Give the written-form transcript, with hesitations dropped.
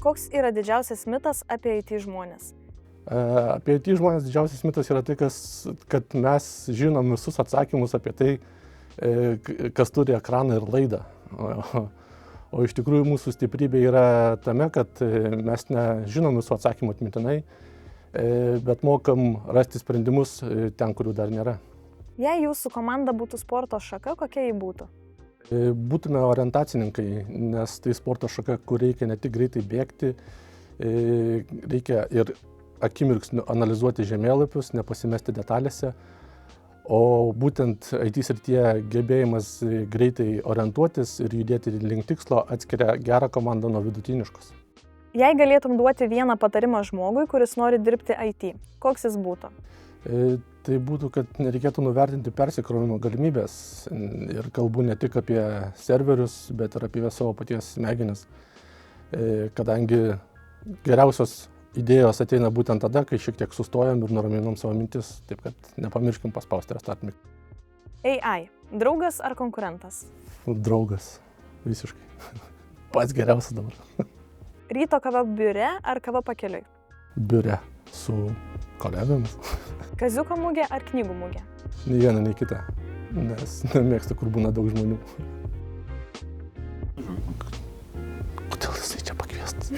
Koks yra didžiausias mitas apie IT žmonės? Apie IT žmonės didžiausias mitas yra tai, kad mes žinom visus atsakymus apie tai, kas turi ekraną ir laidą. O iš tikrųjų mūsų stiprybė yra tame, kad mes nežinom visų atsakymų atmintinai, bet mokam rasti sprendimus ten, kurių dar nėra. Jei jūsų komanda būtų sporto šaka, kokia ji būtų? Būtume orientacininkai, nes tai sporto šaka, kur reikia ne tik greitai bėgti, reikia ir akimirksniu analizuoti žemėlapius, nepasimesti detalėse, o būtent IT srityje gebėjimas greitai orientuotis ir judėti link tikslo atskiria gerą komandą nuo vidutiniškos. Jei galėtum duoti vieną patarimą žmogui, kuris nori dirbti IT, koks jis būtų? Tai būtų, kad nereikėtų nuvertinti persikrovimo galimybės ir kalbu ne tik apie serverius, bet ir apie savo paties smegenis, kadangi geriausios idėjos ateina būtent tada, kai šiek tiek sustojam ir nuraminam savo mintis, taip kad nepamirškim paspausti restart mygtuką. AI – draugas ar konkurentas? Draugas, visiškai. Pats geriausias dabar. Ryto kava biure ar kava pakeliui? Biure su kolegomis. Kaziuko mugė ar knygų mugė? Nei viena, nei kita, nes nemėgstu, kur būna daug žmonių. Kodėl jisai čia pakviestas?